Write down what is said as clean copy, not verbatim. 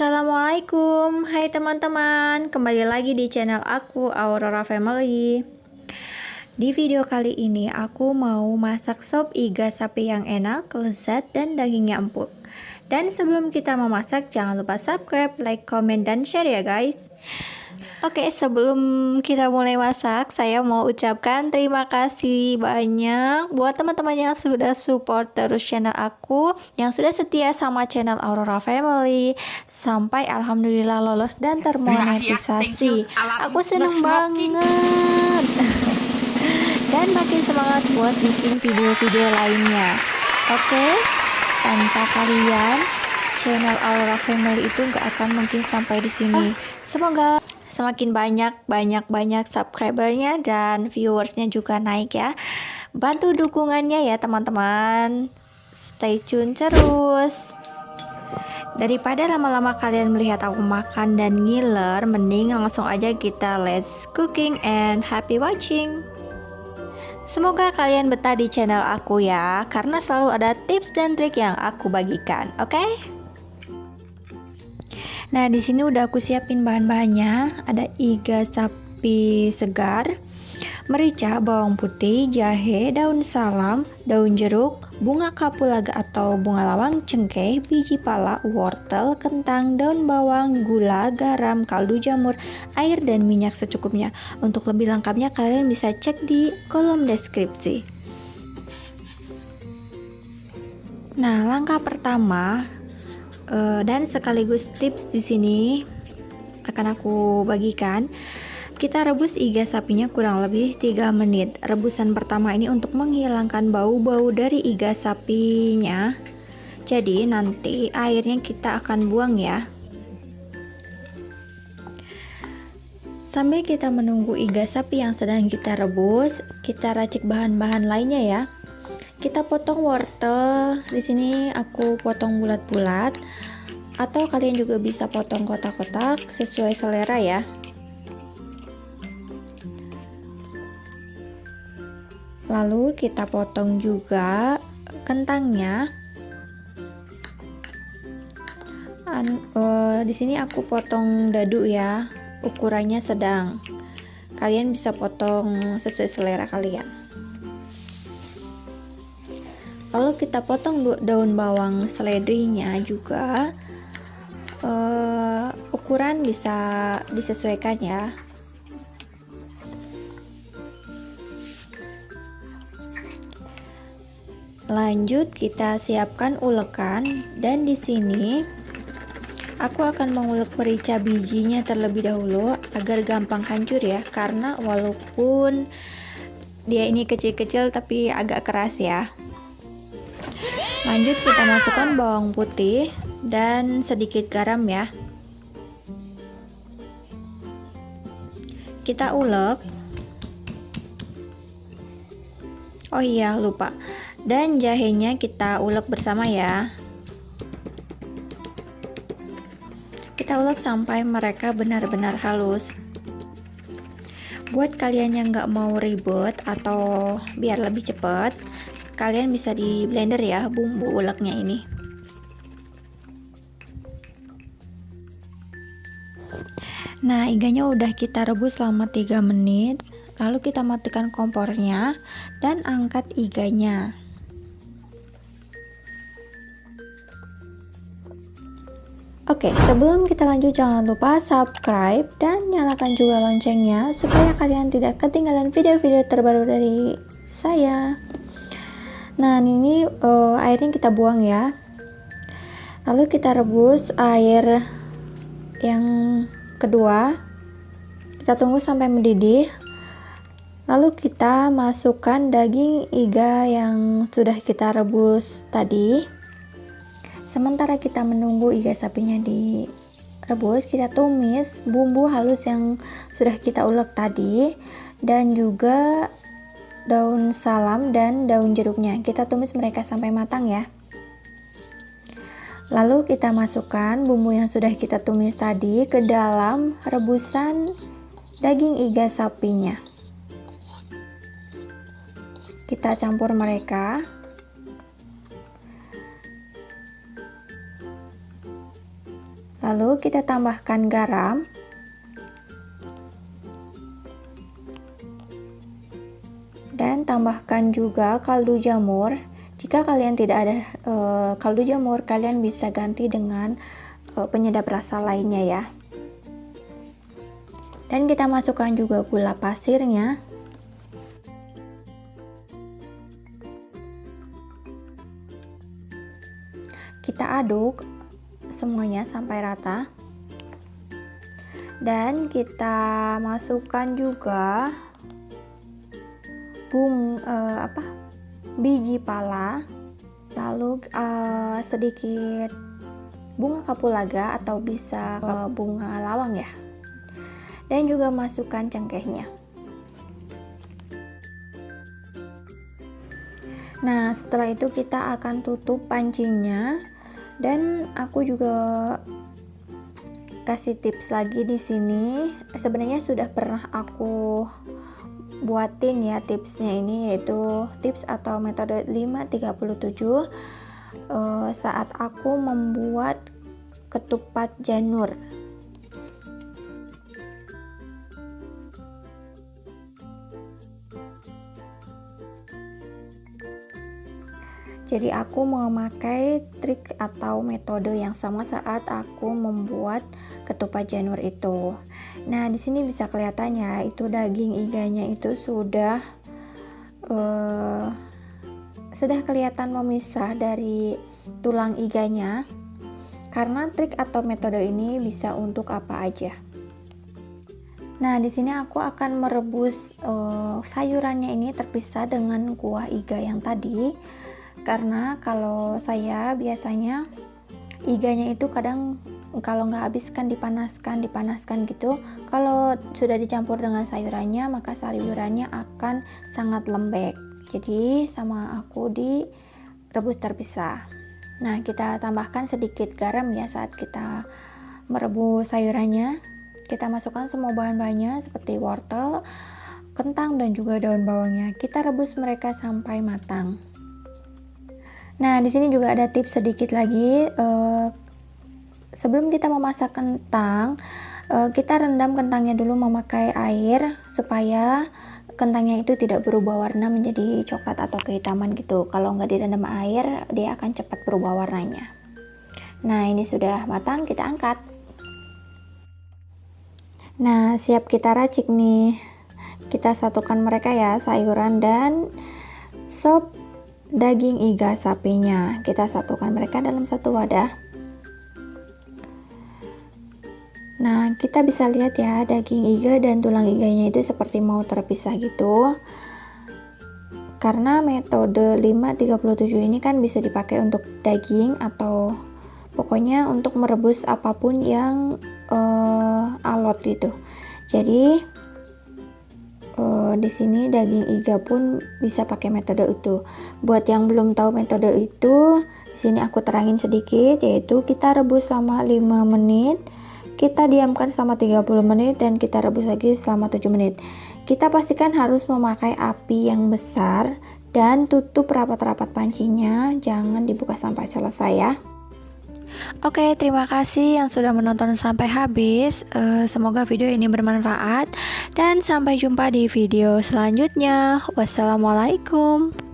Assalamualaikum, hai teman-teman, kembali lagi di channel aku, Aurora Family. Di video kali ini aku mau masak sop iga sapi yang enak, lezat, dan dagingnya empuk. Dan sebelum kita memasak, jangan lupa subscribe, like, comment, dan share ya guys. Oke, sebelum kita mulai masak, saya mau ucapkan terima kasih banyak buat teman-teman yang sudah support terus channel aku, yang sudah setia sama channel Aurora Family, sampai alhamdulillah lolos dan termonetisasi. Aku seneng banget. Dan makin semangat buat bikin video-video lainnya. Oke, tanpa kalian, channel Aurora Family itu nggak akan mungkin sampai di sini. Semoga semakin banyak subscribernya dan viewersnya juga naik ya. Bantu dukungannya ya teman-teman. Stay tune terus. Daripada lama-lama kalian melihat aku makan dan ngiler, mending langsung aja kita let's cooking and happy watching. Semoga kalian betah di channel aku ya, karena selalu ada tips dan trik yang aku bagikan, oke? Nah, di sini udah aku siapin bahan-bahannya. Ada iga sapi segar, merica, bawang putih, jahe, daun salam, daun jeruk, bunga kapulaga atau bunga lawang, cengkeh, biji pala, wortel, kentang, daun bawang, gula, garam, kaldu jamur, air, dan minyak secukupnya. Untuk lebih lengkapnya kalian bisa cek di kolom deskripsi. Nah, langkah pertama dan sekaligus tips di sini akan aku bagikan. Kita rebus iga sapinya kurang lebih 3 menit. Rebusan pertama ini untuk menghilangkan bau-bau dari iga sapinya. Jadi nanti airnya kita akan buang ya. Sambil kita menunggu iga sapi yang sedang kita rebus, kita racik bahan-bahan lainnya ya. Kita potong wortel. Di sini aku potong bulat-bulat, atau kalian juga bisa potong kotak-kotak sesuai selera ya. Lalu kita potong juga kentangnya. Di sini aku potong dadu ya, ukurannya sedang. Kalian bisa potong sesuai selera kalian. Lalu kita potong daun bawang seledrinya juga. Ukuran bisa disesuaikan ya. Lanjut kita siapkan ulekan, dan di sini aku akan mengulek merica bijinya terlebih dahulu agar gampang hancur ya, karena walaupun dia ini kecil-kecil tapi agak keras ya. Lanjut kita masukkan bawang putih dan sedikit garam ya. Kita ulek. Oh iya, lupa. Dan jahenya kita ulek bersama ya. Kita ulek sampai mereka benar-benar halus. Buat kalian yang nggak mau ribet atau biar lebih cepat, kalian bisa di blender ya bumbu uleknya ini. Nah, iganya udah kita rebus selama 3 menit. Lalu kita matikan kompornya dan angkat iganya. Oke, sebelum kita lanjut jangan lupa subscribe dan nyalakan juga loncengnya supaya kalian tidak ketinggalan video-video terbaru dari saya. Nah, ini airnya kita buang ya. Lalu kita rebus air yang kedua. Kita tunggu sampai mendidih. Lalu kita masukkan daging iga yang sudah kita rebus tadi. Sementara kita menunggu iga sapinya direbus, kita tumis bumbu halus yang sudah kita ulek tadi, dan juga daun salam dan daun jeruknya. Kita tumis mereka sampai matang ya. Lalu kita masukkan bumbu yang sudah kita tumis tadi ke dalam rebusan daging iga sapinya. Kita campur mereka. Lalu kita tambahkan garam. Dan tambahkan juga kaldu jamur. Jika kalian tidak ada kaldu jamur, kalian bisa ganti dengan penyedap rasa lainnya ya. Dan kita masukkan juga gula pasirnya. Kita aduk semuanya sampai rata. Dan kita masukkan juga biji pala, lalu sedikit bunga kapulaga atau bisa bunga lawang ya. Dan juga masukkan cengkehnya. Nah, setelah itu kita akan tutup pancinya. Dan aku juga kasih tips lagi di sini. Sebenarnya sudah pernah aku buatin ya tipsnya ini, yaitu tips atau metode 537 saat aku membuat ketupat janur. Jadi aku memakai trik atau metode yang sama saat aku membuat ketupat janur itu. Nah, di sini bisa kelihatan ya, itu daging iganya itu sudah kelihatan memisah dari tulang iganya. Karena trik atau metode ini bisa untuk apa aja. Nah, di sini aku akan merebus sayurannya ini terpisah dengan kuah iga yang tadi. Karena kalau saya biasanya iganya itu kadang kalau nggak habis kan dipanaskan gitu. Kalau sudah dicampur dengan sayurannya, maka sayurannya akan sangat lembek. Jadi sama aku direbus terpisah. Nah, kita tambahkan sedikit garam ya saat kita merebus sayurannya. Kita masukkan semua bahan-bahannya seperti wortel, kentang, dan juga daun bawangnya. Kita rebus mereka sampai matang. Nah, di sini juga ada tips sedikit lagi. Sebelum kita memasak kentang, kita rendam kentangnya dulu memakai air supaya kentangnya itu tidak berubah warna menjadi coklat atau kehitaman gitu. Kalau nggak direndam air, dia akan cepat berubah warnanya. Nah, ini sudah matang, kita angkat. Nah, siap kita racik nih. Kita satukan mereka ya, sayuran dan sop daging iga sapinya. Kita satukan mereka dalam satu wadah. Nah, kita bisa lihat ya, daging iga dan tulang iganya itu seperti mau terpisah gitu. Karena metode 537 ini kan bisa dipakai untuk daging atau pokoknya untuk merebus apapun yang alot gitu. Jadi di sini daging iga pun bisa pakai metode itu. Buat yang belum tahu metode itu, di sini aku terangin sedikit, yaitu kita rebus selama 5 menit, kita diamkan selama 30 menit, dan kita rebus lagi selama 7 menit. Kita pastikan harus memakai api yang besar dan tutup rapat-rapat pancinya, jangan dibuka sampai selesai ya. Oke, terima kasih yang sudah menonton sampai habis. Semoga video ini bermanfaat dan sampai jumpa di video selanjutnya. Wassalamualaikum.